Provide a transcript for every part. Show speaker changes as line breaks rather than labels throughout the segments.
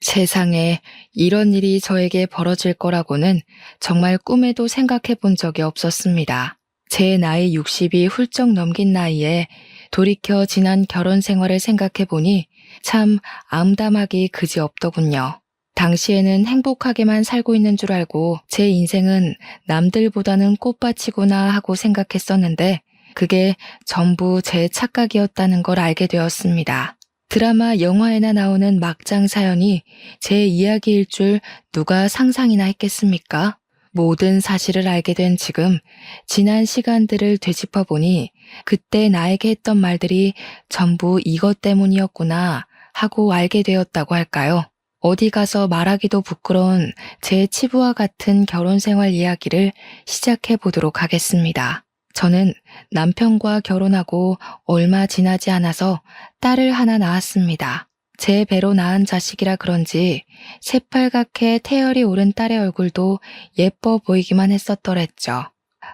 세상에 이런 일이 저에게 벌어질 거라고는 정말 꿈에도 생각해 본 적이 없었습니다. 제 나이 60이 훌쩍 넘긴 나이에 돌이켜 지난 결혼 생활을 생각해 보니 참 암담하기 그지없더군요. 당시에는 행복하게만 살고 있는 줄 알고 제 인생은 남들보다는 꽃밭이구나 하고 생각했었는데 그게 전부 제 착각이었다는 걸 알게 되었습니다. 드라마, 영화에나 나오는 막장 사연이 제 이야기일 줄 누가 상상이나 했겠습니까? 모든 사실을 알게 된 지금, 지난 시간들을 되짚어 보니 그때 나에게 했던 말들이 전부 이것 때문이었구나 하고 알게 되었다고 할까요? 어디 가서 말하기도 부끄러운 제 치부와 같은 결혼 생활 이야기를 시작해 보도록 하겠습니다. 저는 남편과 결혼하고 얼마 지나지 않아서 딸을 하나 낳았습니다. 제 배로 낳은 자식이라 그런지 새빨갛게 태열이 오른 딸의 얼굴도 예뻐 보이기만 했었더랬죠.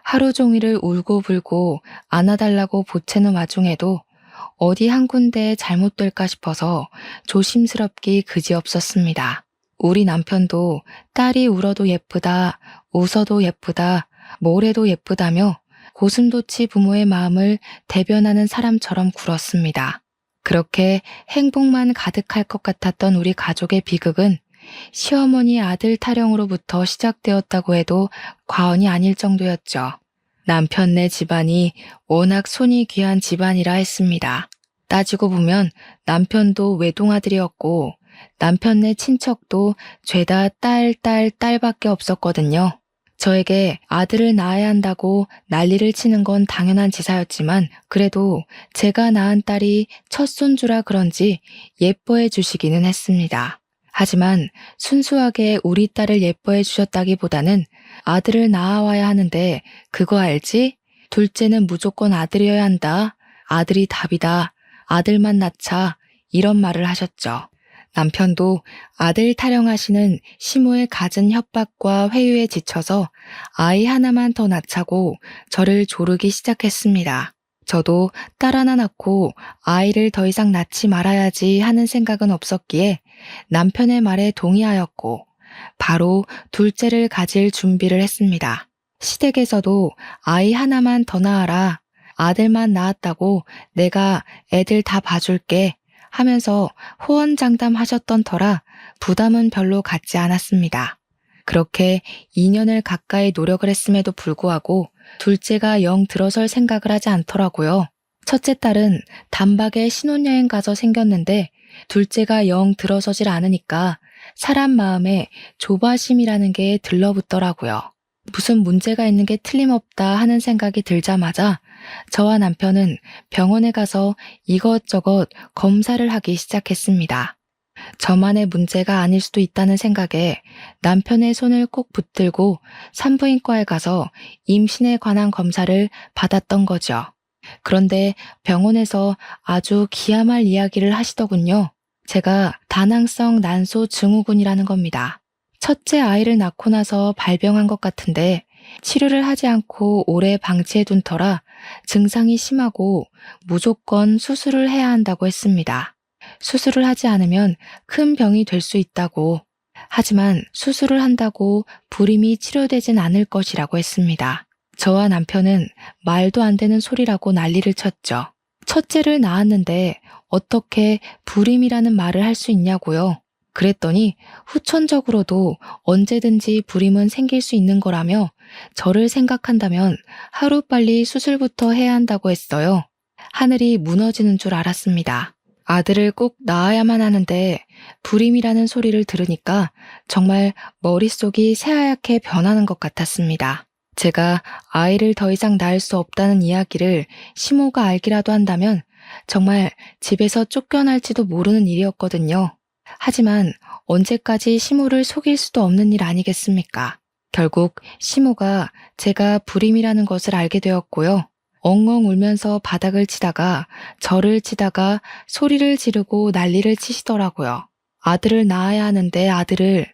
하루 종일을 울고불고 안아달라고 보채는 와중에도 어디 한 군데 잘못될까 싶어서 조심스럽기 그지없었습니다. 우리 남편도 딸이 울어도 예쁘다, 웃어도 예쁘다, 뭘 해도 예쁘다며 고슴도치 부모의 마음을 대변하는 사람처럼 굴었습니다. 그렇게 행복만 가득할 것 같았던 우리 가족의 비극은 시어머니 아들 타령으로부터 시작되었다고 해도 과언이 아닐 정도였죠. 남편네 집안이 워낙 손이 귀한 집안이라 했습니다. 따지고 보면 남편도 외동아들이었고 남편네 친척도 죄다 딸밖에 없었거든요. 저에게 아들을 낳아야 한다고 난리를 치는 건 당연한 지사였지만 그래도 제가 낳은 딸이 첫 손주라 그런지 예뻐해 주시기는 했습니다. 하지만 순수하게 우리 딸을 예뻐해 주셨다기보다는 아들을 낳아와야 하는데 그거 알지? 둘째는 무조건 아들이어야 한다. 아들이 답이다. 아들만 낳자. 이런 말을 하셨죠. 남편도 아들 타령하시는 시모의 갖은 협박과 회유에 지쳐서 아이 하나만 더 낳자고 저를 조르기 시작했습니다. 저도 딸 하나 낳고 아이를 더 이상 낳지 말아야지 하는 생각은 없었기에 남편의 말에 동의하였고 바로 둘째를 가질 준비를 했습니다. 시댁에서도 아이 하나만 더 낳아라. 아들만 낳았다고 내가 애들 다 봐줄게. 하면서 호언장담하셨던 터라 부담은 별로 갖지 않았습니다. 그렇게 2년을 가까이 노력을 했음에도 불구하고 둘째가 영 들어설 생각을 하지 않더라고요. 첫째 딸은 단박에 신혼여행 가서 생겼는데 둘째가 영 들어서질 않으니까 사람 마음에 조바심이라는 게 들러붙더라고요. 무슨 문제가 있는 게 틀림없다 하는 생각이 들자마자 저와 남편은 병원에 가서 이것저것 검사를 하기 시작했습니다. 저만의 문제가 아닐 수도 있다는 생각에 남편의 손을 꼭 붙들고 산부인과에 가서 임신에 관한 검사를 받았던 거죠. 그런데 병원에서 아주 기야말 이야기를 하시더군요. 제가 다낭성 난소 증후군이라는 겁니다. 첫째 아이를 낳고 나서 발병한 것 같은데 치료를 하지 않고 오래 방치해둔 터라 증상이 심하고 무조건 수술을 해야 한다고 했습니다. 수술을 하지 않으면 큰 병이 될 수 있다고. 하지만 수술을 한다고 불임이 치료되진 않을 것이라고 했습니다. 저와 남편은 말도 안 되는 소리라고 난리를 쳤죠. 첫째를 낳았는데 어떻게 불임이라는 말을 할 수 있냐고요. 그랬더니 후천적으로도 언제든지 불임은 생길 수 있는 거라며 저를 생각한다면 하루빨리 수술부터 해야 한다고 했어요. 하늘이 무너지는 줄 알았습니다. 아들을 꼭 낳아야만 하는데 불임이라는 소리를 들으니까 정말 머릿속이 새하얗게 변하는 것 같았습니다. 제가 아이를 더 이상 낳을 수 없다는 이야기를 시모가 알기라도 한다면 정말 집에서 쫓겨날지도 모르는 일이었거든요. 하지만 언제까지 시모를 속일 수도 없는 일 아니겠습니까? 결국 시모가 제가 불임이라는 것을 알게 되었고요. 엉엉 울면서 바닥을 치다가 저를 치다가 소리를 지르고 난리를 치시더라고요. 아들을 낳아야 하는데 아들을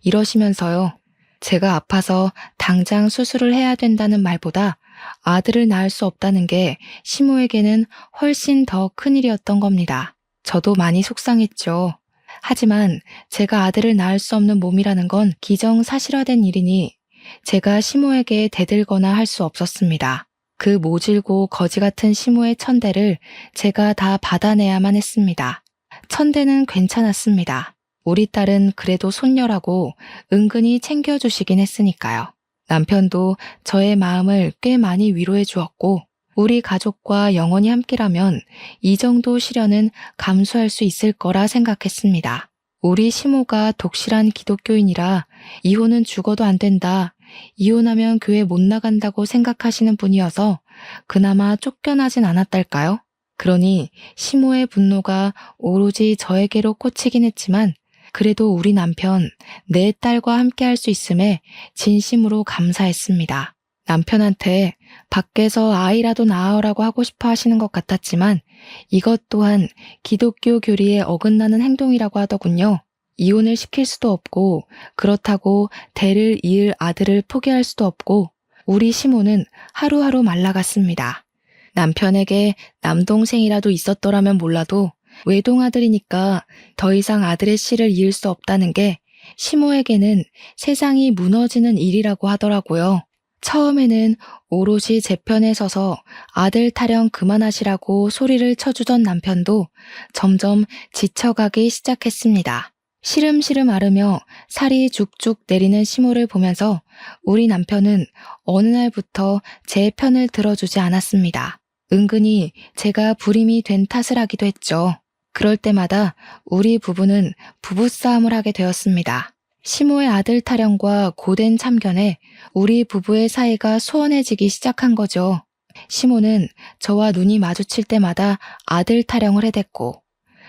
이러시면서요. 제가 아파서 당장 수술을 해야 된다는 말보다 아들을 낳을 수 없다는 게 시모에게는 훨씬 더 큰일이었던 겁니다. 저도 많이 속상했죠. 하지만 제가 아들을 낳을 수 없는 몸이라는 건 기정사실화된 일이니 제가 시모에게 대들거나 할 수 없었습니다. 그 모질고 거지 같은 시모의 천대를 제가 다 받아내야만 했습니다. 천대는 괜찮았습니다. 우리 딸은 그래도 손녀라고 은근히 챙겨주시긴 했으니까요. 남편도 저의 마음을 꽤 많이 위로해 주었고 우리 가족과 영원히 함께라면 이 정도 시련은 감수할 수 있을 거라 생각했습니다. 우리 시모가 독실한 기독교인이라 이혼은 죽어도 안 된다. 이혼하면 교회 못 나간다고 생각하시는 분이어서 그나마 쫓겨나진 않았달까요? 그러니 시모의 분노가 오로지 저에게로 꽂히긴 했지만 그래도 우리 남편, 내 딸과 함께 할 수 있음에 진심으로 감사했습니다. 남편한테 밖에서 아이라도 낳으라고 하고 싶어 하시는 것 같았지만 이것 또한 기독교 교리에 어긋나는 행동이라고 하더군요. 이혼을 시킬 수도 없고 그렇다고 대를 이을 아들을 포기할 수도 없고 우리 시모는 하루하루 말라갔습니다. 남편에게 남동생이라도 있었더라면 몰라도 외동아들이니까 더 이상 아들의 씨를 이을 수 없다는 게 시모에게는 세상이 무너지는 일이라고 하더라고요. 처음에는 오롯이 제 편에 서서 아들 타령 그만하시라고 소리를 쳐주던 남편도 점점 지쳐가기 시작했습니다. 시름시름 앓으며 살이 죽죽 내리는 시모를 보면서 우리 남편은 어느 날부터 제 편을 들어주지 않았습니다. 은근히 제가 불임이 된 탓을 하기도 했죠. 그럴 때마다 우리 부부는 부부싸움을 하게 되었습니다. 시모의 아들 타령과 고된 참견에 우리 부부의 사이가 소원해지기 시작한 거죠. 시모는 저와 눈이 마주칠 때마다 아들 타령을 해댔고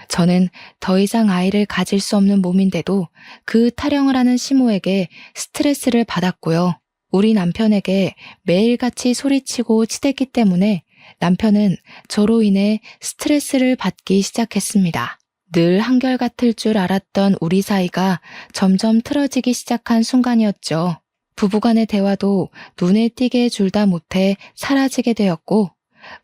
저는 더 이상 아이를 가질 수 없는 몸인데도 그 타령을 하는 시모에게 스트레스를 받았고요. 우리 남편에게 매일같이 소리치고 치댔기 때문에 남편은 저로 인해 스트레스를 받기 시작했습니다. 늘 한결같을 줄 알았던 우리 사이가 점점 틀어지기 시작한 순간이었죠. 부부간의 대화도 눈에 띄게 줄다 못해 사라지게 되었고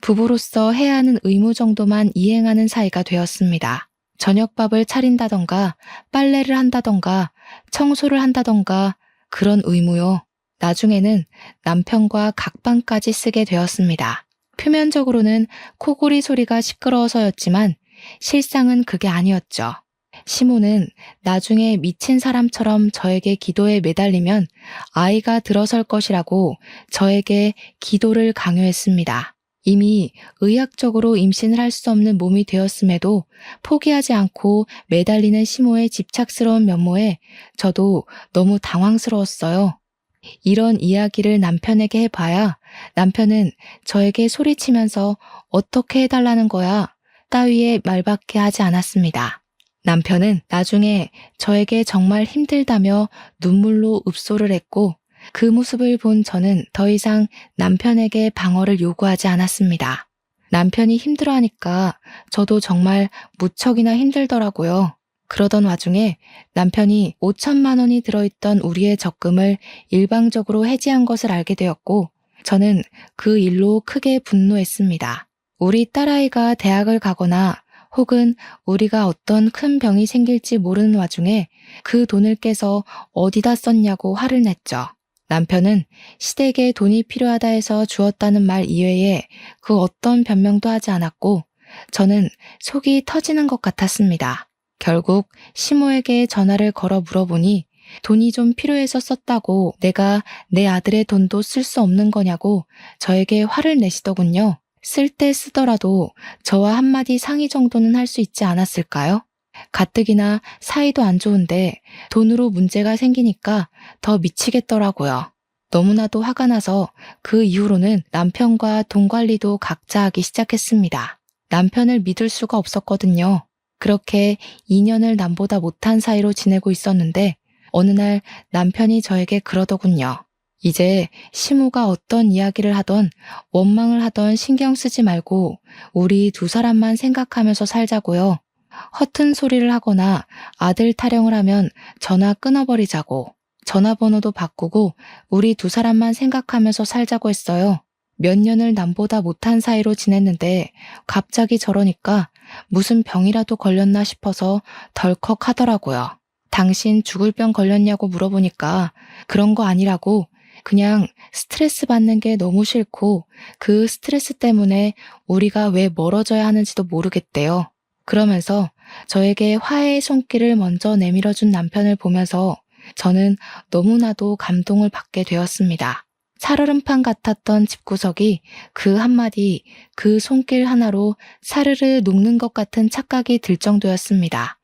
부부로서 해야 하는 의무 정도만 이행하는 사이가 되었습니다. 저녁밥을 차린다던가 빨래를 한다던가 청소를 한다던가 그런 의무요. 나중에는 남편과 각방까지 쓰게 되었습니다. 표면적으로는 코골이 소리가 시끄러워서였지만 실상은 그게 아니었죠. 시모는 나중에 미친 사람처럼 저에게 기도에 매달리면 아이가 들어설 것이라고 저에게 기도를 강요했습니다. 이미 의학적으로 임신을 할 수 없는 몸이 되었음에도 포기하지 않고 매달리는 시모의 집착스러운 면모에 저도 너무 당황스러웠어요. 이런 이야기를 남편에게 해봐야 남편은 저에게 소리치면서 어떻게 해달라는 거야 따위의 말밖에 하지 않았습니다. 남편은 나중에 저에게 정말 힘들다며 눈물로 읍소를 했고 그 모습을 본 저는 더 이상 남편에게 방어를 요구하지 않았습니다. 남편이 힘들어하니까 저도 정말 무척이나 힘들더라고요. 그러던 와중에 남편이 5천만 원이 들어있던 우리의 적금을 일방적으로 해지한 것을 알게 되었고 저는 그 일로 크게 분노했습니다. 우리 딸아이가 대학을 가거나 혹은 우리가 어떤 큰 병이 생길지 모르는 와중에 그 돈을 깨서 어디다 썼냐고 화를 냈죠. 남편은 시댁에 돈이 필요하다 해서 주었다는 말 이외에 그 어떤 변명도 하지 않았고 저는 속이 터지는 것 같았습니다. 결국 시모에게 전화를 걸어 물어보니 돈이 좀 필요해서 썼다고 내가 내 아들의 돈도 쓸 수 없는 거냐고 저에게 화를 내시더군요. 쓸 때 쓰더라도 저와 한마디 상의 정도는 할 수 있지 않았을까요? 가뜩이나 사이도 안 좋은데 돈으로 문제가 생기니까 더 미치겠더라고요. 너무나도 화가 나서 그 이후로는 남편과 돈 관리도 각자 하기 시작했습니다. 남편을 믿을 수가 없었거든요. 그렇게 2년을 남보다 못한 사이로 지내고 있었는데 어느 날 남편이 저에게 그러더군요. 이제 시모가 어떤 이야기를 하던 원망을 하던 신경 쓰지 말고 우리 두 사람만 생각하면서 살자고요. 허튼 소리를 하거나 아들 타령을 하면 전화 끊어버리자고 전화번호도 바꾸고 우리 두 사람만 생각하면서 살자고 했어요. 몇 년을 남보다 못한 사이로 지냈는데 갑자기 저러니까 무슨 병이라도 걸렸나 싶어서 덜컥 하더라고요. 당신 죽을 병 걸렸냐고 물어보니까 그런 거 아니라고, 그냥 스트레스 받는 게 너무 싫고 그 스트레스 때문에 우리가 왜 멀어져야 하는지도 모르겠대요. 그러면서 저에게 화해의 손길을 먼저 내밀어준 남편을 보면서 저는 너무나도 감동을 받게 되었습니다. 살얼음판 같았던 집구석이 그 한마디, 그 손길 하나로 사르르 녹는 것 같은 착각이 들 정도였습니다.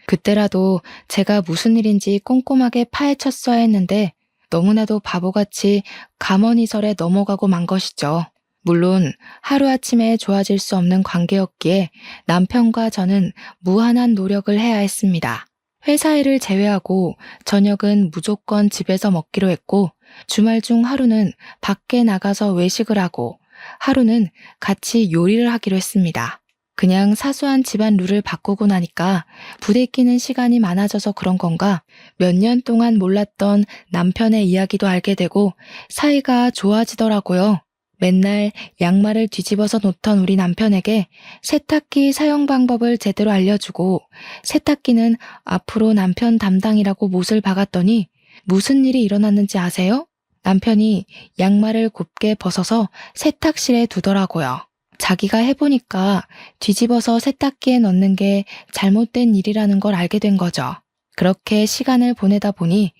그때라도 제가 무슨 일인지 꼼꼼하게 파헤쳤어야 했는데 너무나도 바보같이 감언이설에 넘어가고 만 것이죠. 물론 하루아침에 좋아질 수 없는 관계였기에 남편과 저는 무한한 노력을 해야 했습니다. 회사 일을 제외하고 저녁은 무조건 집에서 먹기로 했고, 주말 중 하루는 밖에 나가서 외식을 하고 하루는 같이 요리를 하기로 했습니다. 그냥 사소한 집안 룰을 바꾸고 나니까 부대끼는 시간이 많아져서 그런 건가 몇 년 동안 몰랐던 남편의 이야기도 알게 되고 사이가 좋아지더라고요. 맨날 양말을 뒤집어서 놓던 우리 남편에게 세탁기 사용 방법을 제대로 알려주고, 세탁기는 앞으로 남편 담당이라고 못을 박았더니 무슨 일이 일어났는지 아세요? 남편이 양말을 곱게 벗어서 세탁실에 두더라고요. 자기가 해보니까 뒤집어서 세탁기에 넣는 게 잘못된 일이라는 걸 알게 된 거죠. 그렇게 시간을 보내다 보니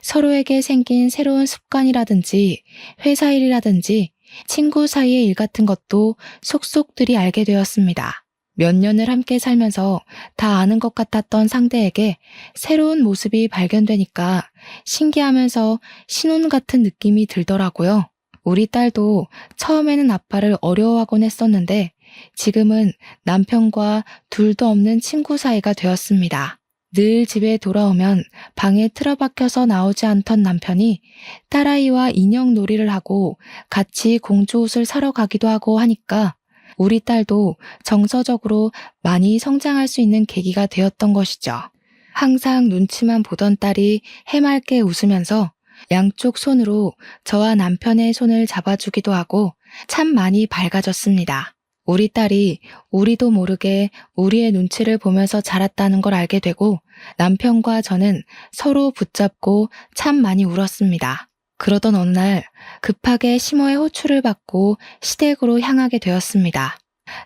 서로에게 생긴 새로운 습관이라든지 회사 일이라든지 친구 사이의 일 같은 것도 속속들이 알게 되었습니다. 몇 년을 함께 살면서 다 아는 것 같았던 상대에게 새로운 모습이 발견되니까 신기하면서 신혼 같은 느낌이 들더라고요. 우리 딸도 처음에는 아빠를 어려워하곤 했었는데 지금은 남편과 둘도 없는 친구 사이가 되었습니다. 늘 집에 돌아오면 방에 틀어박혀서 나오지 않던 남편이 딸아이와 인형 놀이를 하고 같이 공주 옷을 사러 가기도 하고 하니까 우리 딸도 정서적으로 많이 성장할 수 있는 계기가 되었던 것이죠. 항상 눈치만 보던 딸이 해맑게 웃으면서 양쪽 손으로 저와 남편의 손을 잡아주기도 하고 참 많이 밝아졌습니다. 우리 딸이 우리도 모르게 우리의 눈치를 보면서 자랐다는 걸 알게 되고 남편과 저는 서로 붙잡고 참 많이 울었습니다. 그러던 어느 날 급하게 시모의 호출을 받고 시댁으로 향하게 되었습니다.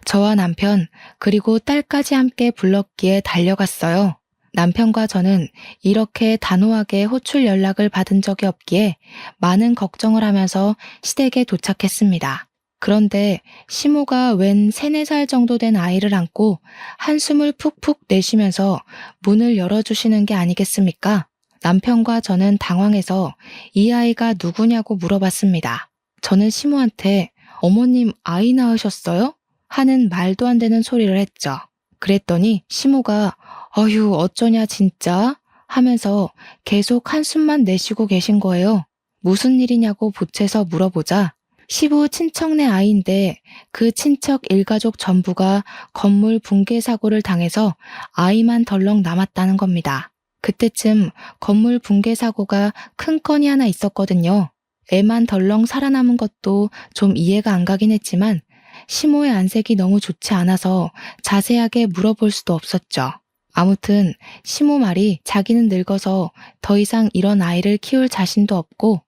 저와 남편 그리고 딸까지 함께 불렀기에 달려갔어요. 남편과 저는 이렇게 단호하게 호출 연락을 받은 적이 없기에 많은 걱정을 하면서 시댁에 도착했습니다. 그런데 시모가 웬 3, 4살 정도 된 아이를 안고 한숨을 푹푹 내쉬면서 문을 열어주시는 게 아니겠습니까? 남편과 저는 당황해서 이 아이가 누구냐고 물어봤습니다. 저는 시모한테 어머님 아이 낳으셨어요? 하는 말도 안 되는 소리를 했죠. 그랬더니 시모가 어휴 어쩌냐 진짜 하면서 계속 한숨만 내쉬고 계신 거예요. 무슨 일이냐고 보채서 물어보자 시부 친척네 아이인데 그 친척 일가족 전부가 건물 붕괴 사고를 당해서 아이만 덜렁 남았다는 겁니다. 그때쯤 건물 붕괴 사고가 큰 건이 하나 있었거든요. 애만 덜렁 살아남은 것도 좀 이해가 안 가긴 했지만 시모의 안색이 너무 좋지 않아서 자세하게 물어볼 수도 없었죠. 아무튼 시모 말이 자기는 늙어서 더 이상 이런 아이를 키울 자신도 없고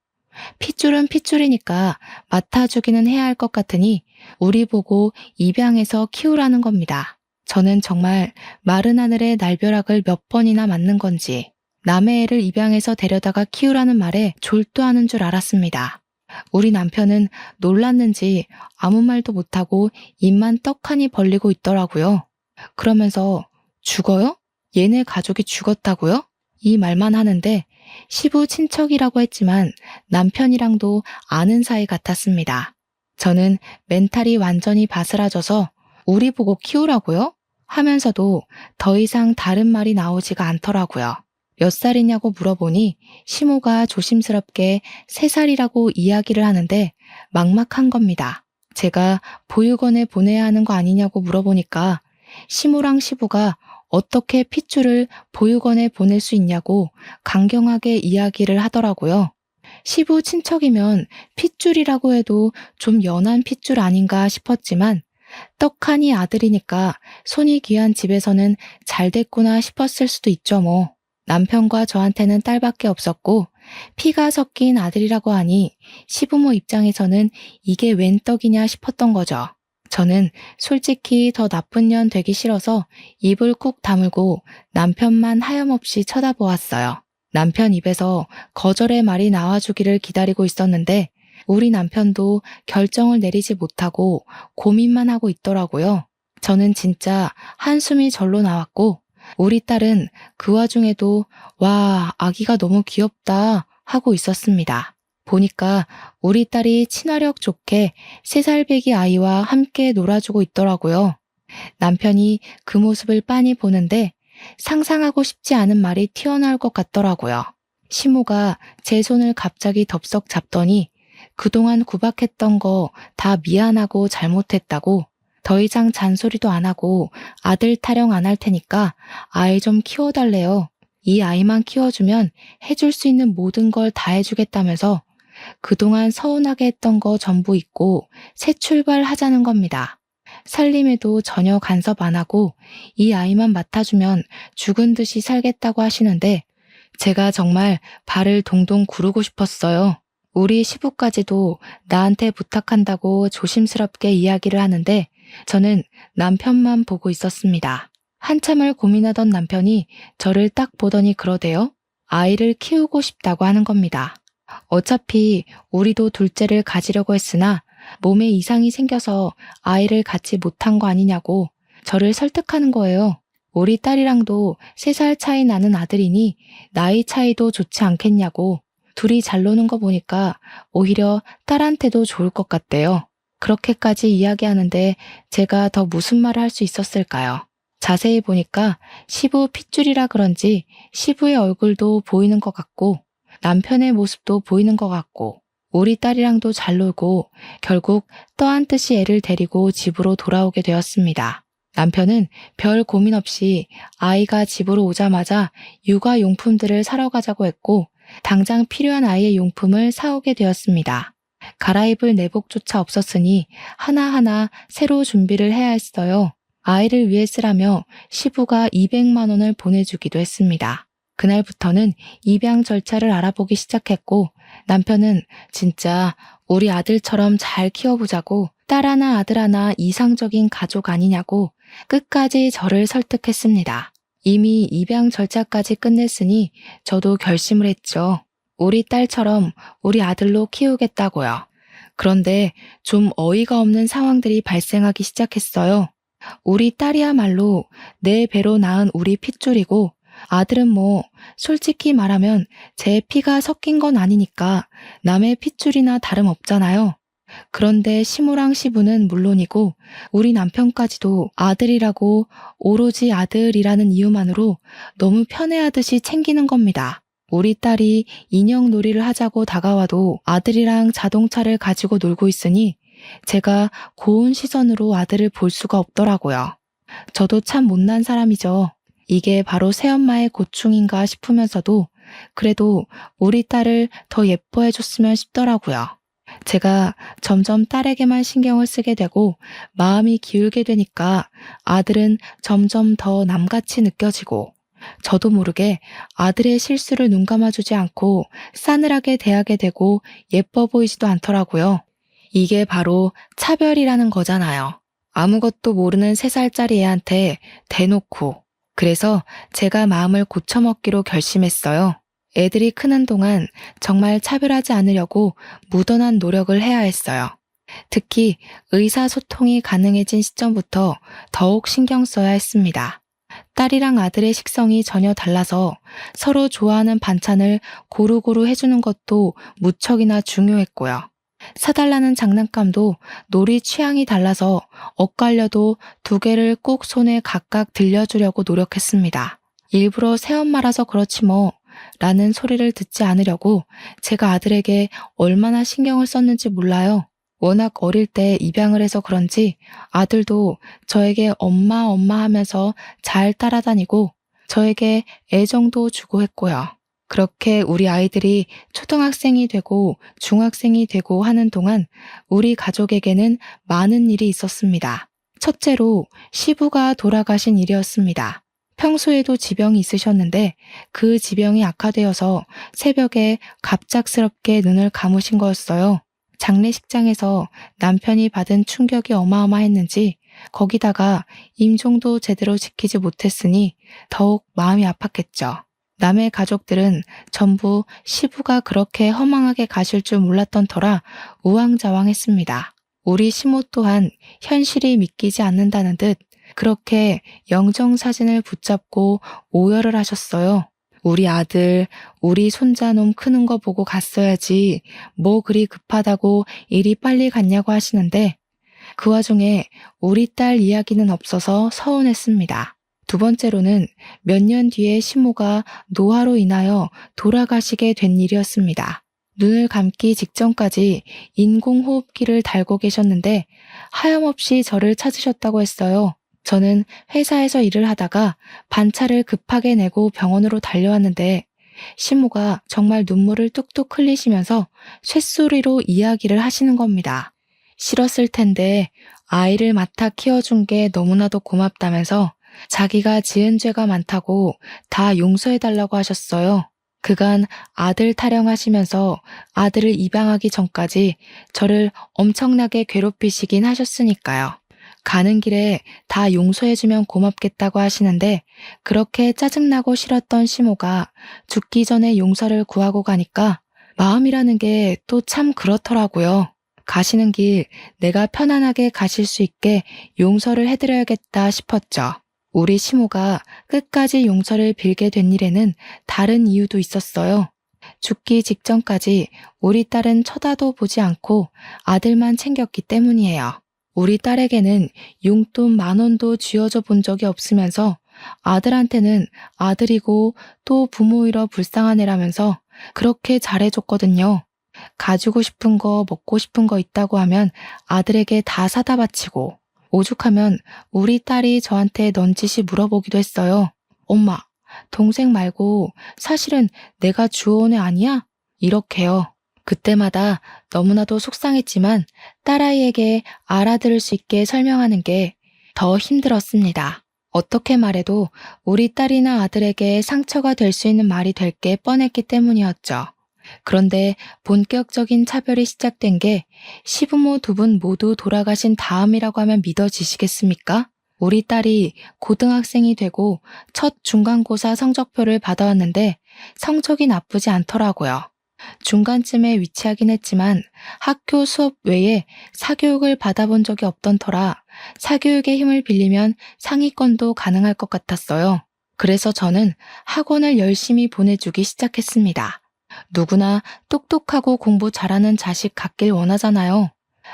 핏줄은 핏줄이니까 맡아주기는 해야 할 것 같으니 우리 보고 입양해서 키우라는 겁니다. 저는 정말 마른 하늘의 날벼락을 몇 번이나 맞는 건지 남의 애를 입양해서 데려다가 키우라는 말에 졸도하는 줄 알았습니다. 우리 남편은 놀랐는지 아무 말도 못하고 입만 떡하니 벌리고 있더라고요. 그러면서 죽어요? 얘네 가족이 죽었다고요? 이 말만 하는데 시부 친척이라고 했지만 남편이랑도 아는 사이 같았습니다. 저는 멘탈이 완전히 바스라져서 우리 보고 키우라고요? 하면서도 더 이상 다른 말이 나오지가 않더라고요. 몇 살이냐고 물어보니 시모가 조심스럽게 3살이라고 이야기를 하는데 막막한 겁니다. 제가 보육원에 보내야 하는 거 아니냐고 물어보니까 시모랑 시부가 어떻게 핏줄을 보육원에 보낼 수 있냐고 강경하게 이야기를 하더라고요. 시부 친척이면 핏줄이라고 해도 좀 연한 핏줄 아닌가 싶었지만 떡하니 아들이니까 손이 귀한 집에서는 잘 됐구나 싶었을 수도 있죠 뭐. 남편과 저한테는 딸밖에 없었고 피가 섞인 아들이라고 하니 시부모 입장에서는 이게 웬 떡이냐 싶었던 거죠. 저는 솔직히 더 나쁜 년 되기 싫어서 입을 꾹 다물고 남편만 하염없이 쳐다보았어요. 남편 입에서 거절의 말이 나와주기를 기다리고 있었는데 우리 남편도 결정을 내리지 못하고 고민만 하고 있더라고요. 저는 진짜 한숨이 절로 나왔고 우리 딸은 그 와중에도 와, 아기가 너무 귀엽다 하고 있었습니다. 보니까 우리 딸이 친화력 좋게 3살 배기 아이와 함께 놀아주고 있더라고요. 남편이 그 모습을 빤히 보는데 상상하고 싶지 않은 말이 튀어나올 것 같더라고요. 시모가 제 손을 갑자기 덥석 잡더니 그동안 구박했던 거 다 미안하고 잘못했다고 더 이상 잔소리도 안 하고 아들 타령 안 할 테니까 아이 좀 키워달래요. 이 아이만 키워주면 해줄 수 있는 모든 걸 다 해주겠다면서 그동안 서운하게 했던 거 전부 잊고 새 출발하자는 겁니다. 살림에도 전혀 간섭 안 하고 이 아이만 맡아주면 죽은 듯이 살겠다고 하시는데 제가 정말 발을 동동 구르고 싶었어요. 우리 시부까지도 나한테 부탁한다고 조심스럽게 이야기를 하는데 저는 남편만 보고 있었습니다. 한참을 고민하던 남편이 저를 딱 보더니 그러대요. 아이를 키우고 싶다고 하는 겁니다. 어차피 우리도 둘째를 가지려고 했으나 몸에 이상이 생겨서 아이를 갖지 못한 거 아니냐고 저를 설득하는 거예요. 우리 딸이랑도 3살 차이 나는 아들이니 나이 차이도 좋지 않겠냐고. 둘이 잘 노는 거 보니까 오히려 딸한테도 좋을 것 같대요. 그렇게까지 이야기하는데 제가 더 무슨 말을 할 수 있었을까요? 자세히 보니까 시부 핏줄이라 그런지 시부의 얼굴도 보이는 것 같고 남편의 모습도 보이는 것 같고 우리 딸이랑도 잘 놀고 결국 떠한 듯이 애를 데리고 집으로 돌아오게 되었습니다. 남편은 별 고민 없이 아이가 집으로 오자마자 육아용품들을 사러 가자고 했고 당장 필요한 아이의 용품을 사오게 되었습니다. 갈아입을 내복조차 없었으니 하나하나 새로 준비를 해야 했어요. 아이를 위해 쓰라며 시부가 200만 원을 보내주기도 했습니다. 그날부터는 입양 절차를 알아보기 시작했고 남편은 진짜 우리 아들처럼 잘 키워보자고 딸 하나 아들 하나 이상적인 가족 아니냐고 끝까지 저를 설득했습니다. 이미 입양 절차까지 끝냈으니 저도 결심을 했죠. 우리 딸처럼 우리 아들로 키우겠다고요. 그런데 좀 어이가 없는 상황들이 발생하기 시작했어요. 우리 딸이야말로 내 배로 낳은 우리 핏줄이고 아들은 뭐 솔직히 말하면 제 피가 섞인 건 아니니까 남의 핏줄이나 다름없잖아요. 그런데 시모랑 시부는 물론이고 우리 남편까지도 아들이라고 오로지 아들이라는 이유만으로 너무 편애하듯이 챙기는 겁니다. 우리 딸이 인형놀이를 하자고 다가와도 아들이랑 자동차를 가지고 놀고 있으니 제가 고운 시선으로 아들을 볼 수가 없더라고요. 저도 참 못난 사람이죠. 이게 바로 새엄마의 고충인가 싶으면서도 그래도 우리 딸을 더 예뻐해 줬으면 싶더라고요. 제가 점점 딸에게만 신경을 쓰게 되고 마음이 기울게 되니까 아들은 점점 더 남같이 느껴지고 저도 모르게 아들의 실수를 눈감아주지 않고 싸늘하게 대하게 되고 예뻐 보이지도 않더라고요. 이게 바로 차별이라는 거잖아요. 아무것도 모르는 3살짜리 애한테 대놓고. 그래서 제가 마음을 고쳐먹기로 결심했어요. 애들이 크는 동안 정말 차별하지 않으려고 무던한 노력을 해야 했어요. 특히 의사소통이 가능해진 시점부터 더욱 신경 써야 했습니다. 딸이랑 아들의 식성이 전혀 달라서 서로 좋아하는 반찬을 고루고루 해주는 것도 무척이나 중요했고요. 사달라는 장난감도 놀이 취향이 달라서 엇갈려도 2개를 꼭 손에 각각 들려주려고 노력했습니다. 일부러 새엄마라서 그렇지 뭐 라는 소리를 듣지 않으려고 제가 아들에게 얼마나 신경을 썼는지 몰라요. 워낙 어릴 때 입양을 해서 그런지 아들도 저에게 엄마 엄마 하면서 잘 따라다니고 저에게 애정도 주고 했고요. 그렇게 우리 아이들이 초등학생이 되고 중학생이 되고 하는 동안 우리 가족에게는 많은 일이 있었습니다. 첫째로 시부가 돌아가신 일이었습니다. 평소에도 지병이 있으셨는데 그 지병이 악화되어서 새벽에 갑작스럽게 눈을 감으신 거였어요. 장례식장에서 남편이 받은 충격이 어마어마했는지 거기다가 임종도 제대로 지키지 못했으니 더욱 마음이 아팠겠죠. 남의 가족들은 전부 시부가 그렇게 허망하게 가실 줄 몰랐던 터라 우왕좌왕했습니다. 우리 시모 또한 현실이 믿기지 않는다는 듯 그렇게 영정사진을 붙잡고 오열을 하셨어요. 우리 아들, 우리 손자놈 크는 거 보고 갔어야지 뭐 그리 급하다고 일이 빨리 갔냐고 하시는데 그 와중에 우리 딸 이야기는 없어서 서운했습니다. 두 번째로는 몇 년 뒤에 시모가 노화로 인하여 돌아가시게 된 일이었습니다. 눈을 감기 직전까지 인공호흡기를 달고 계셨는데 하염없이 저를 찾으셨다고 했어요. 저는 회사에서 일을 하다가 반차를 급하게 내고 병원으로 달려왔는데 시모가 정말 눈물을 뚝뚝 흘리시면서 쇳소리로 이야기를 하시는 겁니다. 싫었을 텐데 아이를 맡아 키워준 게 너무나도 고맙다면서 자기가 지은 죄가 많다고 다 용서해달라고 하셨어요. 그간 아들 타령하시면서 아들을 입양하기 전까지 저를 엄청나게 괴롭히시긴 하셨으니까요. 가는 길에 다 용서해주면 고맙겠다고 하시는데 그렇게 짜증나고 싫었던 시모가 죽기 전에 용서를 구하고 가니까 마음이라는 게 또 참 그렇더라고요. 가시는 길 내가 편안하게 가실 수 있게 용서를 해드려야겠다 싶었죠. 우리 시모가 끝까지 용서를 빌게 된 일에는 다른 이유도 있었어요. 죽기 직전까지 우리 딸은 쳐다도 보지 않고 아들만 챙겼기 때문이에요. 우리 딸에게는 용돈 10,000원도 쥐어줘 본 적이 없으면서 아들한테는 아들이고 또 부모 잃어 불쌍한 애라면서 그렇게 잘해줬거든요. 가지고 싶은 거, 먹고 싶은 거 있다고 하면 아들에게 다 사다 바치고 오죽하면 우리 딸이 저한테 넌지시 물어보기도 했어요. 엄마, 동생 말고 사실은 내가 주워온 애 아니야? 이렇게요. 그때마다 너무나도 속상했지만 딸아이에게 알아들을 수 있게 설명하는 게 더 힘들었습니다. 어떻게 말해도 우리 딸이나 아들에게 상처가 될 수 있는 말이 될 게 뻔했기 때문이었죠. 그런데 본격적인 차별이 시작된 게 시부모 두 분 모두 돌아가신 다음이라고 하면 믿어지시겠습니까? 우리 딸이 고등학생이 되고 첫 중간고사 성적표를 받아왔는데 성적이 나쁘지 않더라고요. 중간쯤에 위치하긴 했지만 학교 수업 외에 사교육을 받아본 적이 없던 터라 사교육의 힘을 빌리면 상위권도 가능할 것 같았어요. 그래서 저는 학원을 열심히 보내주기 시작했습니다. 누구나 똑똑하고 공부 잘하는 자식 갖길 원하잖아요.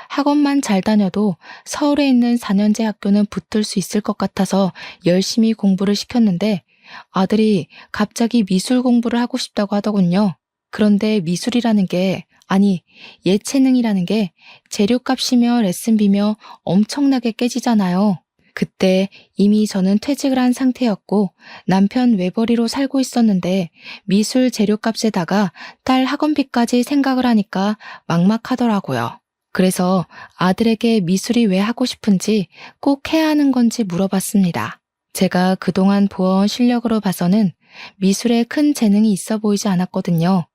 학원만 잘 다녀도 서울에 있는 4년제 학교는 붙을 수 있을 것 같아서 열심히 공부를 시켰는데 아들이 갑자기 미술 공부를 하고 싶다고 하더군요. 그런데 미술이라는 게, 아니, 예체능이라는 게 재료값이며 레슨비며 엄청나게 깨지잖아요. 그때 이미 저는 퇴직을 한 상태였고 남편 외벌이로 살고 있었는데 미술 재료값에다가 딸 학원비까지 생각을 하니까 막막하더라고요. 그래서 아들에게 미술이 왜 하고 싶은지 꼭 해야 하는 건지 물어봤습니다. 제가 그동안 보아온 실력으로 봐서는 미술에 큰 재능이 있어 보이지 않았거든요.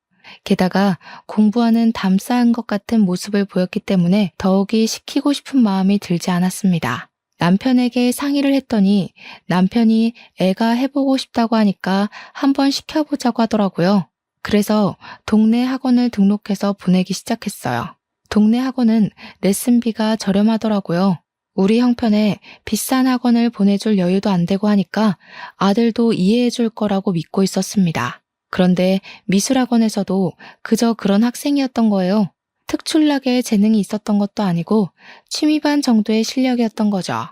게다가 공부하는 담쌓은 것 같은 모습을 보였기 때문에 더욱이 시키고 싶은 마음이 들지 않았습니다. 남편에게 상의를 했더니 남편이 애가 해보고 싶다고 하니까 한번 시켜보자고 하더라고요. 그래서 동네 학원을 등록해서 보내기 시작했어요. 동네 학원은 레슨비가 저렴하더라고요. 우리 형편에 비싼 학원을 보내줄 여유도 안 되고 하니까 아들도 이해해줄 거라고 믿고 있었습니다. 그런데 미술학원에서도 그저 그런 학생이었던 거예요. 특출나게 재능이 있었던 것도 아니고 취미반 정도의 실력이었던 거죠.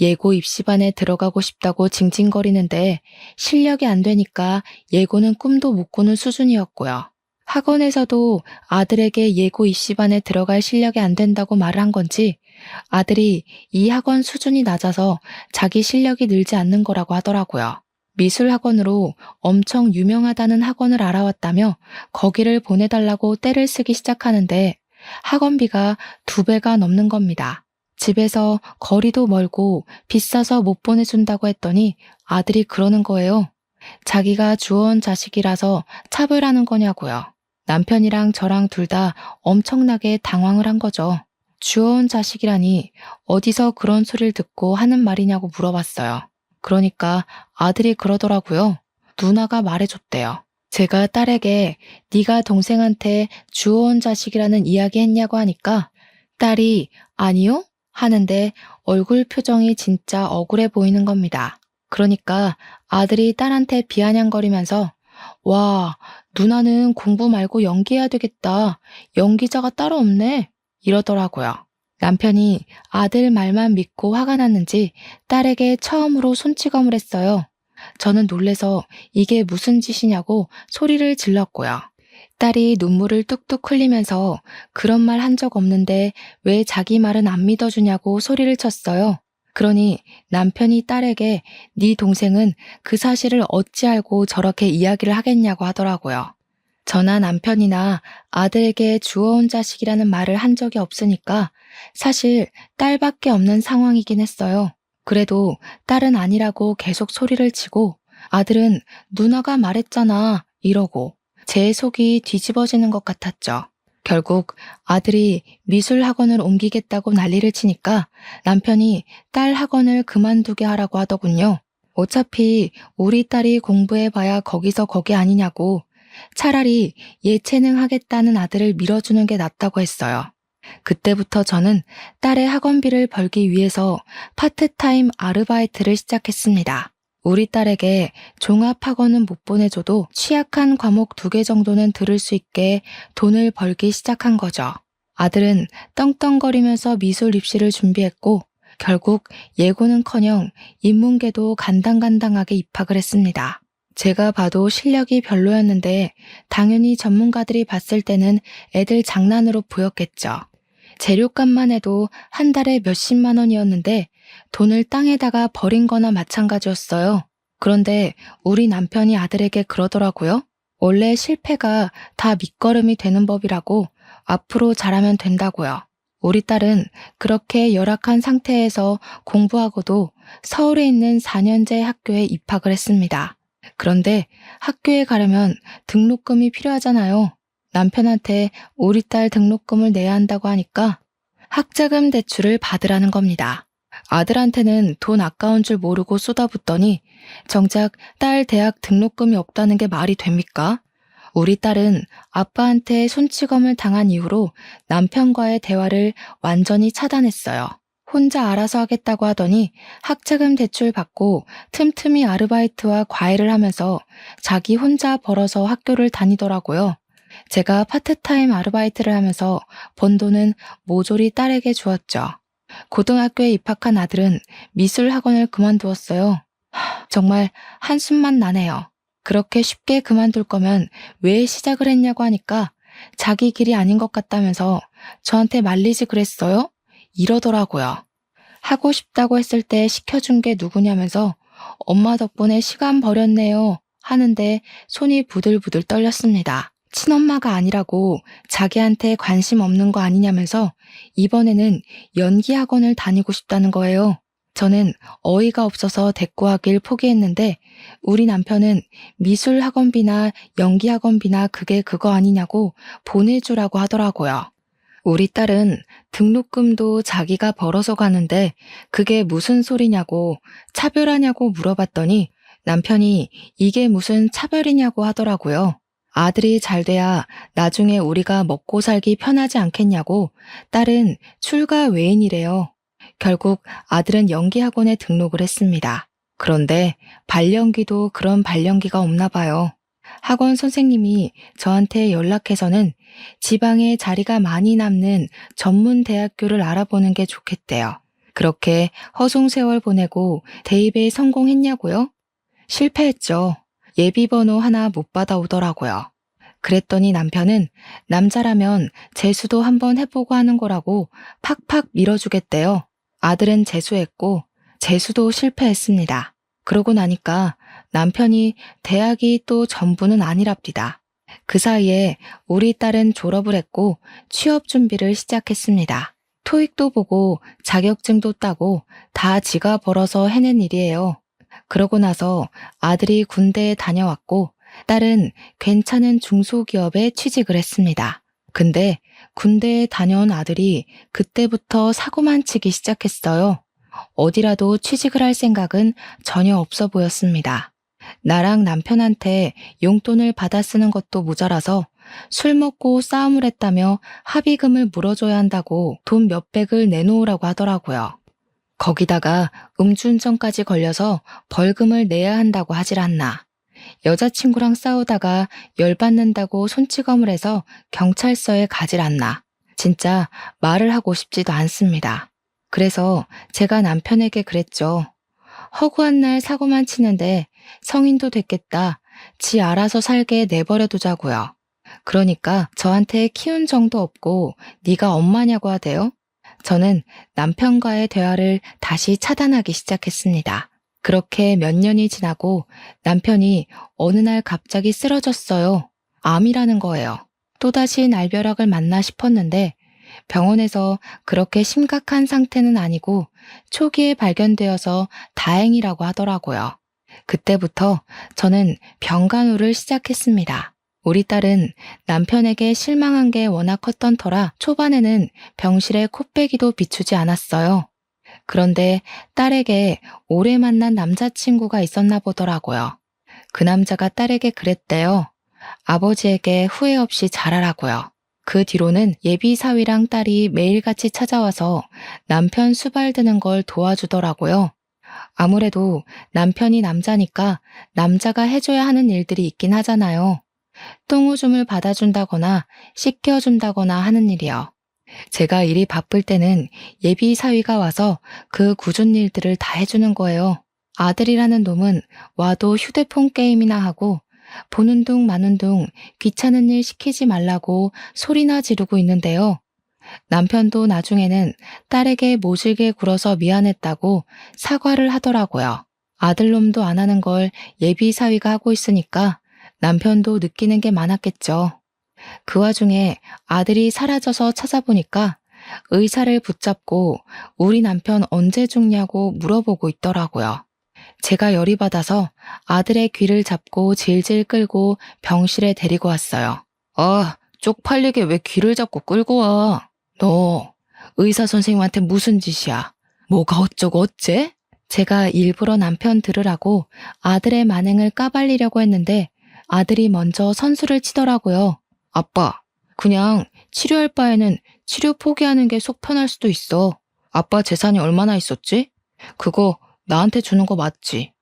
예고 입시반에 들어가고 싶다고 징징거리는데 실력이 안 되니까 예고는 꿈도 못 꾸는 수준이었고요. 학원에서도 아들에게 예고 입시반에 들어갈 실력이 안 된다고 말을 한 건지 아들이 이 학원 수준이 낮아서 자기 실력이 늘지 않는 거라고 하더라고요. 미술학원으로 엄청 유명하다는 학원을 알아왔다며 거기를 보내달라고 떼를 쓰기 시작하는데 학원비가 2배가 넘는 겁니다. 집에서 거리도 멀고 비싸서 못 보내준다고 했더니 아들이 그러는 거예요. 자기가 주워온 자식이라서 차별하는 거냐고요. 남편이랑 저랑 둘 다 엄청나게 당황을 한 거죠. 주워온 자식이라니 어디서 그런 소리를 듣고 하는 말이냐고 물어봤어요. 그러니까 아들이 그러더라고요. 누나가 말해줬대요. 제가 딸에게 네가 동생한테 주워온 자식이라는 이야기 했냐고 하니까 딸이 아니요? 하는데 얼굴 표정이 진짜 억울해 보이는 겁니다. 그러니까 아들이 딸한테 비아냥거리면서 와, 누나는 공부 말고 연기해야 되겠다. 연기자가 따로 없네. 이러더라고요. 남편이 아들 말만 믿고 화가 났는지 딸에게 처음으로 손찌검을 했어요. 저는 놀래서 이게 무슨 짓이냐고 소리를 질렀고요. 딸이 눈물을 뚝뚝 흘리면서 그런 말 한 적 없는데 왜 자기 말은 안 믿어주냐고 소리를 쳤어요. 그러니 남편이 딸에게 네 동생은 그 사실을 어찌 알고 저렇게 이야기를 하겠냐고 하더라고요. 저나 남편이나 아들에게 주워온 자식이라는 말을 한 적이 없으니까 사실 딸밖에 없는 상황이긴 했어요. 그래도 딸은 아니라고 계속 소리를 치고 아들은 누나가 말했잖아 이러고 제 속이 뒤집어지는 것 같았죠. 결국 아들이 미술 학원을 옮기겠다고 난리를 치니까 남편이 딸 학원을 그만두게 하라고 하더군요. 어차피 우리 딸이 공부해봐야 거기서 거기 아니냐고 차라리 예체능 하겠다는 아들을 밀어주는 게 낫다고 했어요. 그때부터 저는 딸의 학원비를 벌기 위해서 파트타임 아르바이트를 시작했습니다. 우리 딸에게 종합학원은 못 보내줘도 취약한 과목 2개 정도는 들을 수 있게 돈을 벌기 시작한 거죠. 아들은 떵떵거리면서 미술 입시를 준비했고 결국 예고는커녕 인문계도 간당간당하게 입학을 했습니다. 제가 봐도 실력이 별로였는데 당연히 전문가들이 봤을 때는 애들 장난으로 보였겠죠. 재료값만 해도 한 달에 몇십만 원이었는데 돈을 땅에다가 버린 거나 마찬가지였어요. 그런데 우리 남편이 아들에게 그러더라고요. 원래 실패가 다 밑거름이 되는 법이라고 앞으로 잘하면 된다고요. 우리 딸은 그렇게 열악한 상태에서 공부하고도 서울에 있는 4년제 학교에 입학을 했습니다. 그런데 학교에 가려면 등록금이 필요하잖아요. 남편한테 우리 딸 등록금을 내야 한다고 하니까 학자금 대출을 받으라는 겁니다. 아들한테는 돈 아까운 줄 모르고 쏟아붓더니 정작 딸 대학 등록금이 없다는 게 말이 됩니까? 우리 딸은 아빠한테 손찌검을 당한 이후로 남편과의 대화를 완전히 차단했어요. 혼자 알아서 하겠다고 하더니 학자금 대출 받고 틈틈이 아르바이트와 과외를 하면서 자기 혼자 벌어서 학교를 다니더라고요. 제가 파트타임 아르바이트를 하면서 번 돈은 모조리 딸에게 주었죠. 고등학교에 입학한 아들은 미술 학원을 그만두었어요. 정말 한숨만 나네요. 그렇게 쉽게 그만둘 거면 왜 시작을 했냐고 하니까 자기 길이 아닌 것 같다면서 저한테 말리지 그랬어요? 이러더라고요. 하고 싶다고 했을 때 시켜준 게 누구냐면서 엄마 덕분에 시간 버렸네요 하는데 손이 부들부들 떨렸습니다. 친엄마가 아니라고 자기한테 관심 없는 거 아니냐면서 이번에는 연기 학원을 다니고 싶다는 거예요. 저는 어이가 없어서 대꾸하길 포기했는데 우리 남편은 미술 학원비나 연기 학원비나 그게 그거 아니냐고 보내주라고 하더라고요. 우리 딸은 등록금도 자기가 벌어서 가는데 그게 무슨 소리냐고 차별하냐고 물어봤더니 남편이 이게 무슨 차별이냐고 하더라고요. 아들이 잘 돼야 나중에 우리가 먹고 살기 편하지 않겠냐고 딸은 출가 외인이래요. 결국 아들은 연기학원에 등록을 했습니다. 그런데 발연기도 그런 발연기가 없나 봐요. 학원 선생님이 저한테 연락해서는 지방에 자리가 많이 남는 전문 대학교를 알아보는 게 좋겠대요. 그렇게 허송세월 보내고 대입에 성공했냐고요? 실패했죠. 예비번호 하나 못 받아오더라고요. 그랬더니 남편은 남자라면 재수도 한번 해보고 하는 거라고 팍팍 밀어주겠대요. 아들은 재수했고 재수도 실패했습니다. 그러고 나니까 남편이 대학이 또 전부는 아니랍니다. 그 사이에 우리 딸은 졸업을 했고 취업 준비를 시작했습니다. 토익도 보고 자격증도 따고 다 지가 벌어서 해낸 일이에요. 그러고 나서 아들이 군대에 다녀왔고 딸은 괜찮은 중소기업에 취직을 했습니다. 근데 군대에 다녀온 아들이 그때부터 사고만 치기 시작했어요. 어디라도 취직을 할 생각은 전혀 없어 보였습니다. 나랑 남편한테 용돈을 받아 쓰는 것도 모자라서 술 먹고 싸움을 했다며 합의금을 물어줘야 한다고 돈 몇백을 내놓으라고 하더라고요. 거기다가 음주운전까지 걸려서 벌금을 내야 한다고 하질 않나. 여자친구랑 싸우다가 열받는다고 손찌검을 해서 경찰서에 가질 않나. 진짜 말을 하고 싶지도 않습니다. 그래서 제가 남편에게 그랬죠. 허구한 날 사고만 치는데 성인도 됐겠다. 지 알아서 살게 내버려 두자고요. 그러니까 저한테 키운 정도 없고 네가 엄마냐고 하대요. 저는 남편과의 대화를 다시 차단하기 시작했습니다. 그렇게 몇 년이 지나고 남편이 어느 날 갑자기 쓰러졌어요. 암이라는 거예요. 또다시 날벼락을 맞나 싶었는데 병원에서 그렇게 심각한 상태는 아니고 초기에 발견되어서 다행이라고 하더라고요. 그때부터 저는 병간호를 시작했습니다. 우리 딸은 남편에게 실망한 게 워낙 컸던 터라 초반에는 병실에 코빼기도 비추지 않았어요. 그런데 딸에게 오래 만난 남자친구가 있었나 보더라고요. 그 남자가 딸에게 그랬대요. 아버지에게 후회 없이 잘하라고요. 그 뒤로는 예비 사위랑 딸이 매일같이 찾아와서 남편 수발 드는 걸 도와주더라고요. 아무래도 남편이 남자니까 남자가 해줘야 하는 일들이 있긴 하잖아요. 똥오줌을 받아준다거나 씻겨준다거나 하는 일이요. 제가 일이 바쁠 때는 예비 사위가 와서 그 굳은 일들을 다 해주는 거예요. 아들이라는 놈은 와도 휴대폰 게임이나 하고 보는 둥 마는 둥 귀찮은 일 시키지 말라고 소리나 지르고 있는데요. 남편도 나중에는 딸에게 모질게 굴어서 미안했다고 사과를 하더라고요. 아들놈도 안 하는 걸 예비 사위가 하고 있으니까 남편도 느끼는 게 많았겠죠. 그 와중에 아들이 사라져서 찾아보니까 의사를 붙잡고 우리 남편 언제 죽냐고 물어보고 있더라고요. 제가 열이 받아서 아들의 귀를 잡고 질질 끌고 병실에 데리고 왔어요. 아, 쪽팔리게 왜 귀를 잡고 끌고 와? 너 의사 선생님한테 무슨 짓이야? 뭐가 어쩌고 어째? 제가 일부러 남편 들으라고 아들의 만행을 까발리려고 했는데 아들이 먼저 선수를 치더라고요. 아빠, 그냥 치료할 바에는 치료 포기하는 게 속 편할 수도 있어. 아빠 재산이 얼마나 있었지? 그거 나한테 주는 거 맞지?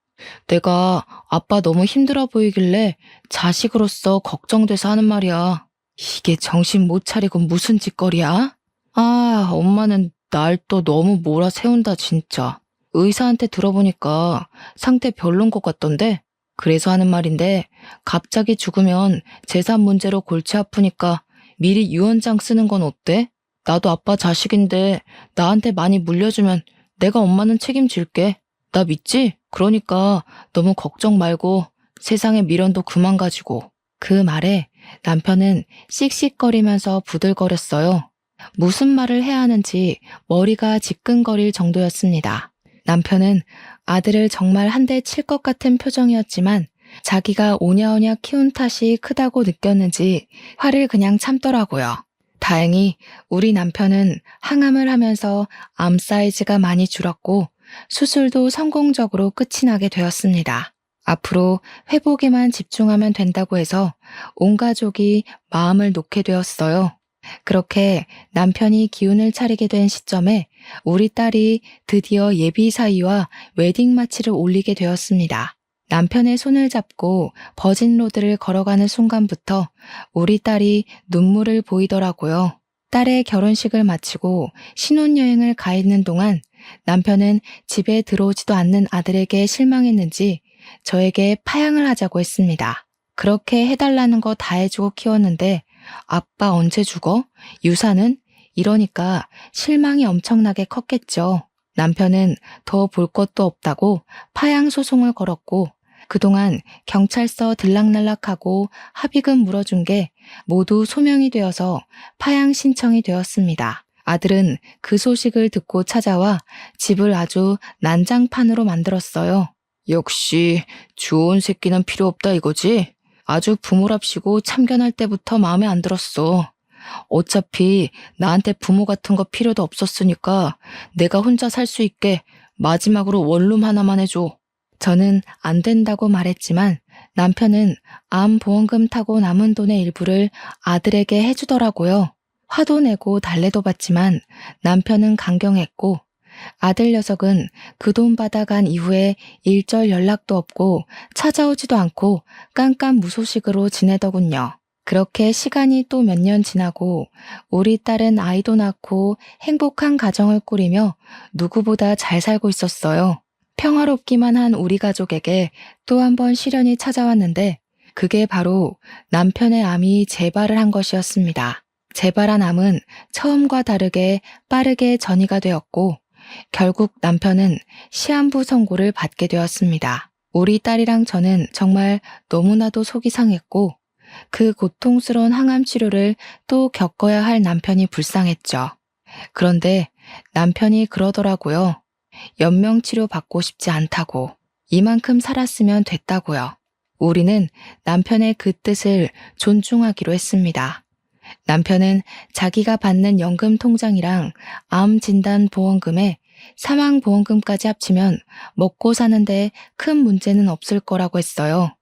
내가 아빠 너무 힘들어 보이길래 자식으로서 걱정돼서 하는 말이야. 이게 정신 못 차리고 무슨 짓거리야? 아, 엄마는 날 또 너무 몰아세운다 진짜. 의사한테 들어보니까 상태 별론 것 같던데? 그래서 하는 말인데 갑자기 죽으면 재산 문제로 골치 아프니까 미리 유언장 쓰는 건 어때? 나도 아빠 자식인데 나한테 많이 물려주면 내가 엄마는 책임질게. 나 믿지? 그러니까 너무 걱정 말고 세상에 미련도 그만 가지고. 그 말에 남편은 씩씩거리면서 부들거렸어요. 무슨 말을 해야 하는지 머리가 지끈거릴 정도였습니다. 남편은 아들을 정말 한 대 칠 것 같은 표정이었지만 자기가 오냐오냐 키운 탓이 크다고 느꼈는지 화를 그냥 참더라고요. 다행히 우리 남편은 항암을 하면서 암 사이즈가 많이 줄었고 수술도 성공적으로 끝이 나게 되었습니다. 앞으로 회복에만 집중하면 된다고 해서 온 가족이 마음을 놓게 되었어요. 그렇게 남편이 기운을 차리게 된 시점에 우리 딸이 드디어 예비 사위와 웨딩 마치를 올리게 되었습니다. 남편의 손을 잡고 버진로드를 걸어가는 순간부터 우리 딸이 눈물을 보이더라고요. 딸의 결혼식을 마치고 신혼여행을 가 있는 동안 남편은 집에 들어오지도 않는 아들에게 실망했는지 저에게 파양을 하자고 했습니다. 그렇게 해달라는 거 다 해주고 키웠는데 아빠 언제 죽어? 유산은? 이러니까 실망이 엄청나게 컸겠죠. 남편은 더 볼 것도 없다고 파양 소송을 걸었고 그동안 경찰서 들락날락하고 합의금 물어준 게 모두 소명이 되어서 파양 신청이 되었습니다. 아들은 그 소식을 듣고 찾아와 집을 아주 난장판으로 만들었어요. 역시 좋은 새끼는 필요 없다 이거지? 아주 부모랍시고 참견할 때부터 마음에 안 들었어. 어차피 나한테 부모 같은 거 필요도 없었으니까 내가 혼자 살 수 있게 마지막으로 원룸 하나만 해줘. 저는 안 된다고 말했지만 남편은 암 보험금 타고 남은 돈의 일부를 아들에게 해주더라고요. 화도 내고 달래도 받지만 남편은 강경했고 아들 녀석은 그 돈 받아간 이후에 일절 연락도 없고 찾아오지도 않고 깜깜무소식으로 지내더군요. 그렇게 시간이 또 몇 년 지나고 우리 딸은 아이도 낳고 행복한 가정을 꾸리며 누구보다 잘 살고 있었어요. 평화롭기만 한 우리 가족에게 또 한 번 시련이 찾아왔는데 그게 바로 남편의 암이 재발을 한 것이었습니다. 재발한 암은 처음과 다르게 빠르게 전이가 되었고 결국 남편은 시한부 선고를 받게 되었습니다. 우리 딸이랑 저는 정말 너무나도 속이 상했고 그 고통스러운 항암 치료를 또 겪어야 할 남편이 불쌍했죠. 그런데 남편이 그러더라고요. 연명치료 받고 싶지 않다고. 이만큼 살았으면 됐다고요. 우리는 남편의 그 뜻을 존중하기로 했습니다. 남편은 자기가 받는 연금 통장이랑 암 진단 보험금에 사망 보험금까지 합치면 먹고 사는데 큰 문제는 없을 거라고 했어요.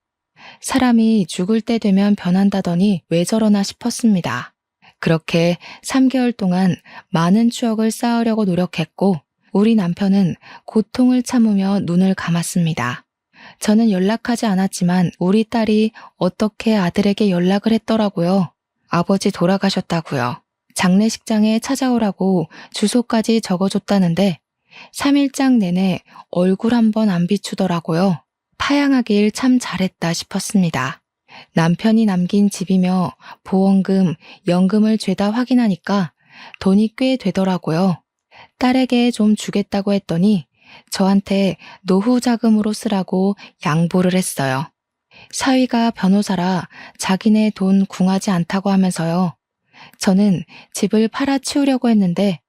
사람이 죽을 때 되면 변한다더니 왜 저러나 싶었습니다. 그렇게 3개월 동안 많은 추억을 쌓으려고 노력했고 우리 남편은 고통을 참으며 눈을 감았습니다. 저는 연락하지 않았지만 우리 딸이 어떻게 아들에게 연락을 했더라고요. 아버지 돌아가셨다고요. 장례식장에 찾아오라고 주소까지 적어줬다는데 3일장 내내 얼굴 한 번 안 비추더라고요. 파양하길 참 잘했다 싶었습니다. 남편이 남긴 집이며 보험금, 연금을 죄다 확인하니까 돈이 꽤 되더라고요. 딸에게 좀 주겠다고 했더니 저한테 노후 자금으로 쓰라고 양보를 했어요. 사위가 변호사라 자기네 돈 궁하지 않다고 하면서요. 저는 집을 팔아치우려고 했는데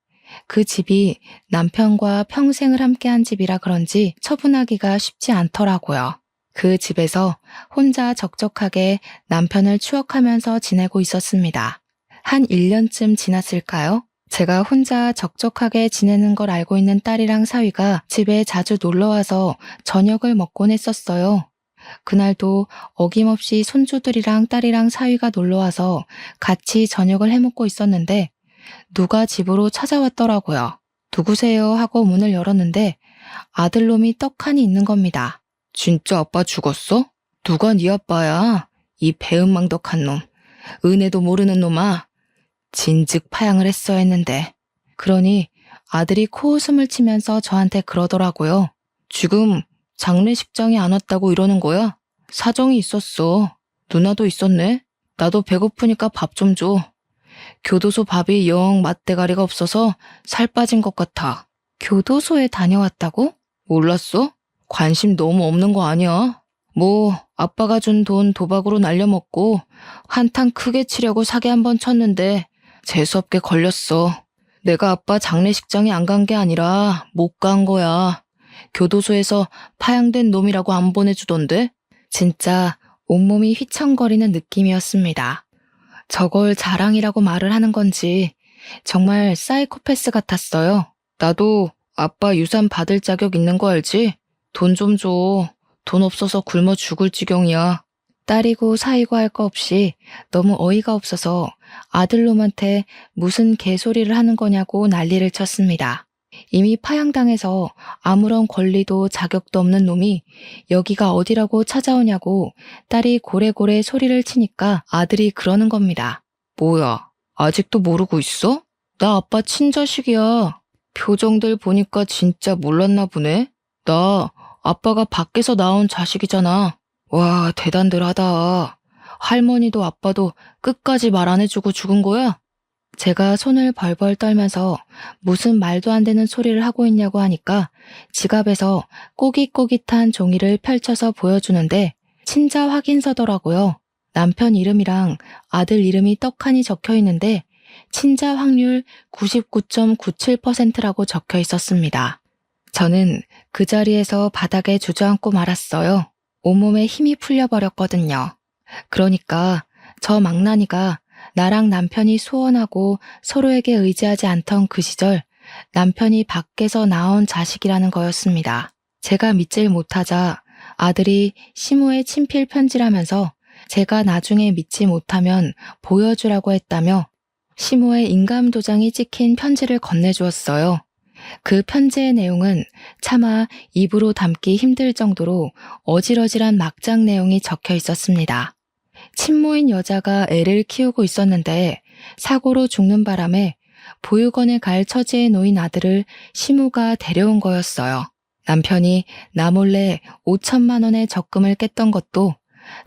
그 집이 남편과 평생을 함께한 집이라 그런지 처분하기가 쉽지 않더라고요. 그 집에서 혼자 적적하게 남편을 추억하면서 지내고 있었습니다. 한 1년쯤 지났을까요? 제가 혼자 적적하게 지내는 걸 알고 있는 딸이랑 사위가 집에 자주 놀러와서 저녁을 먹곤 했었어요. 그날도 어김없이 손주들이랑 딸이랑 사위가 놀러와서 같이 저녁을 해먹고 있었는데 누가 집으로 찾아왔더라고요. 누구세요? 하고 문을 열었는데 아들놈이 떡하니 있는 겁니다. 진짜 아빠 죽었어? 누가 네 아빠야? 이 배은망덕한 놈. 은혜도 모르는 놈아. 진즉 파양을 했어야 했는데. 그러니 아들이 코웃음을 치면서 저한테 그러더라고요. 지금 장례식장에 안 왔다고 이러는 거야? 사정이 있었어. 누나도 있었네. 나도 배고프니까 밥 좀 줘. 교도소 밥이 영 맛대가리가 없어서 살 빠진 것 같아. 교도소에 다녀왔다고? 몰랐어? 관심 너무 없는 거 아니야? 뭐 아빠가 준 돈 도박으로 날려먹고 한탕 크게 치려고 사기 한 번 쳤는데 재수없게 걸렸어. 내가 아빠 장례식장에 안 간 게 아니라 못 간 거야. 교도소에서 파양된 놈이라고 안 보내주던데? 진짜 온몸이 휘청거리는 느낌이었습니다. 저걸 자랑이라고 말을 하는 건지 정말 사이코패스 같았어요. 나도 아빠 유산 받을 자격 있는 거 알지? 돈 좀 줘. 돈 없어서 굶어 죽을 지경이야. 딸이고 사이고 할 거 없이 너무 어이가 없어서 아들놈한테 무슨 개소리를 하는 거냐고 난리를 쳤습니다. 이미 파양당해서 아무런 권리도 자격도 없는 놈이 여기가 어디라고 찾아오냐고 딸이 고래고래 소리를 치니까 아들이 그러는 겁니다. 뭐야, 아직도 모르고 있어? 나 아빠 친자식이야. 표정들 보니까 진짜 몰랐나 보네. 나 아빠가 밖에서 나온 자식이잖아. 와, 대단들 하다. 할머니도 아빠도 끝까지 말 안 해주고 죽은 거야? 제가 손을 벌벌 떨면서 무슨 말도 안 되는 소리를 하고 있냐고 하니까 지갑에서 꼬깃꼬깃한 종이를 펼쳐서 보여주는데 친자 확인서더라고요. 남편 이름이랑 아들 이름이 떡하니 적혀 있는데 친자 확률 99.97%라고 적혀 있었습니다. 저는 그 자리에서 바닥에 주저앉고 말았어요. 온몸에 힘이 풀려버렸거든요. 그러니까 저 망나니가 나랑 남편이 소원하고 서로에게 의지하지 않던 그 시절 남편이 밖에서 낳은 자식이라는 거였습니다. 제가 믿질 못하자 아들이 시모의 친필 편지라면서 제가 나중에 믿지 못하면 보여주라고 했다며 시모의 인감도장이 찍힌 편지를 건네주었어요. 그 편지의 내용은 차마 입으로 담기 힘들 정도로 어질어질한 막장 내용이 적혀 있었습니다. 친모인 여자가 애를 키우고 있었는데 사고로 죽는 바람에 보육원에 갈 처지에 놓인 아들을 시모가 데려온 거였어요. 남편이 나 몰래 5천만 원의 적금을 깼던 것도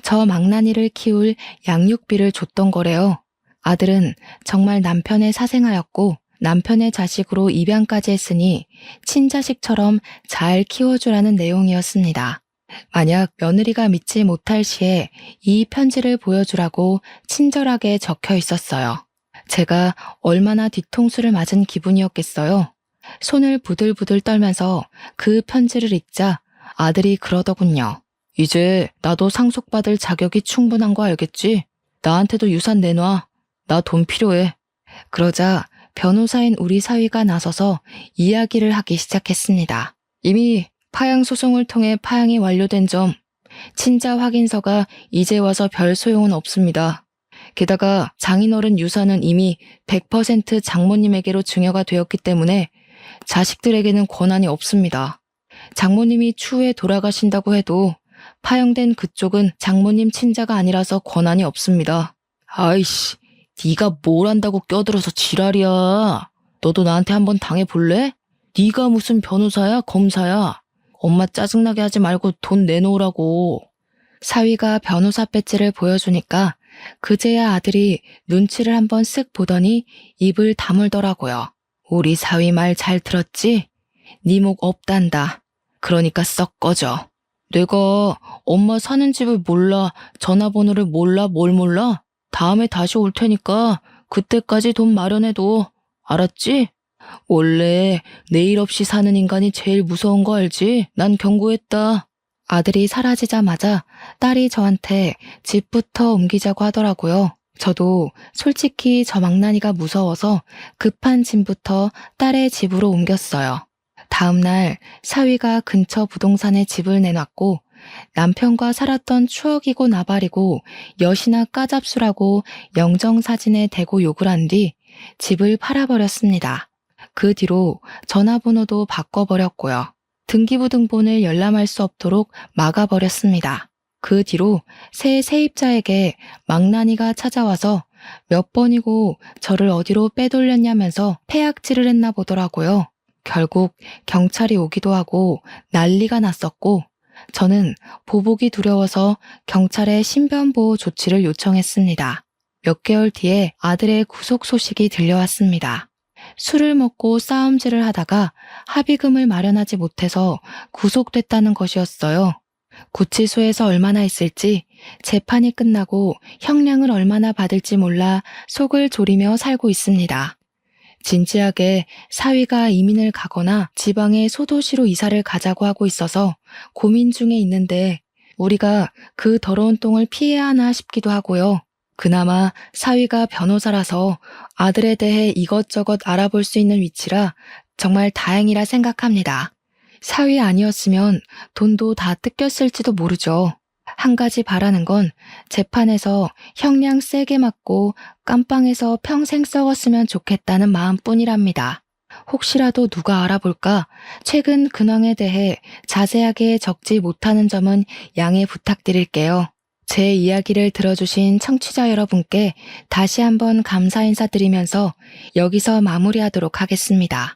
저 망나니를 키울 양육비를 줬던 거래요. 아들은 정말 남편의 사생아였고 남편의 자식으로 입양까지 했으니 친자식처럼 잘 키워주라는 내용이었습니다. 만약 며느리가 믿지 못할 시에 이 편지를 보여주라고 친절하게 적혀 있었어요. 제가 얼마나 뒤통수를 맞은 기분이었겠어요. 손을 부들부들 떨면서 그 편지를 읽자 아들이 그러더군요. 이제 나도 상속받을 자격이 충분한 거 알겠지? 나한테도 유산 내놔. 나 돈 필요해. 그러자 변호사인 우리 사위가 나서서 이야기를 하기 시작했습니다. 이미 파양 소송을 통해 파양이 완료된 점, 친자 확인서가 이제 와서 별 소용은 없습니다. 게다가 장인어른 유산은 이미 100% 장모님에게로 증여가 되었기 때문에 자식들에게는 권한이 없습니다. 장모님이 추후에 돌아가신다고 해도 파양된 그쪽은 장모님 친자가 아니라서 권한이 없습니다. 아이씨, 네가 뭘 안다고 껴들어서 지랄이야. 너도 나한테 한번 당해볼래? 네가 무슨 변호사야, 검사야. 엄마 짜증나게 하지 말고 돈 내놓으라고. 사위가 변호사 배지를 보여주니까 그제야 아들이 눈치를 한번 쓱 보더니 입을 다물더라고요. 우리 사위 말 잘 들었지? 네 목 없단다. 그러니까 썩 꺼져. 내가 엄마 사는 집을 몰라, 전화번호를 몰라, 뭘 몰라? 다음에 다시 올 테니까 그때까지 돈 마련해둬. 알았지? 원래 내일 없이 사는 인간이 제일 무서운 거 알지? 난 경고했다. 아들이 사라지자마자 딸이 저한테 집부터 옮기자고 하더라고요. 저도 솔직히 저 망나니가 무서워서 급한 짐부터 딸의 집으로 옮겼어요. 다음 날 사위가 근처 부동산에 집을 내놨고 남편과 살았던 추억이고 나발이고 엿이나 까잡수라고 영정사진에 대고 욕을 한 뒤 집을 팔아버렸습니다. 그 뒤로 전화번호도 바꿔버렸고요. 등기부등본을 열람할 수 없도록 막아버렸습니다. 그 뒤로 새 세입자에게 망나니가 찾아와서 몇 번이고 저를 어디로 빼돌렸냐면서 폐악질을 했나 보더라고요. 결국 경찰이 오기도 하고 난리가 났었고 저는 보복이 두려워서 경찰에 신변보호 조치를 요청했습니다. 몇 개월 뒤에 아들의 구속 소식이 들려왔습니다. 술을 먹고 싸움질을 하다가 합의금을 마련하지 못해서 구속됐다는 것이었어요. 구치소에서 얼마나 있을지 재판이 끝나고 형량을 얼마나 받을지 몰라 속을 졸이며 살고 있습니다. 진지하게 사위가 이민을 가거나 지방의 소도시로 이사를 가자고 하고 있어서 고민 중에 있는데 우리가 그 더러운 똥을 피해야 하나 싶기도 하고요. 그나마 사위가 변호사라서 아들에 대해 이것저것 알아볼 수 있는 위치라 정말 다행이라 생각합니다. 사위 아니었으면 돈도 다 뜯겼을지도 모르죠. 한 가지 바라는 건 재판에서 형량 세게 맞고 깜빵에서 평생 썩었으면 좋겠다는 마음뿐이랍니다. 혹시라도 누가 알아볼까 최근 근황에 대해 자세하게 적지 못하는 점은 양해 부탁드릴게요. 제 이야기를 들어주신 청취자 여러분께 다시 한번 감사 인사드리면서 여기서 마무리하도록 하겠습니다.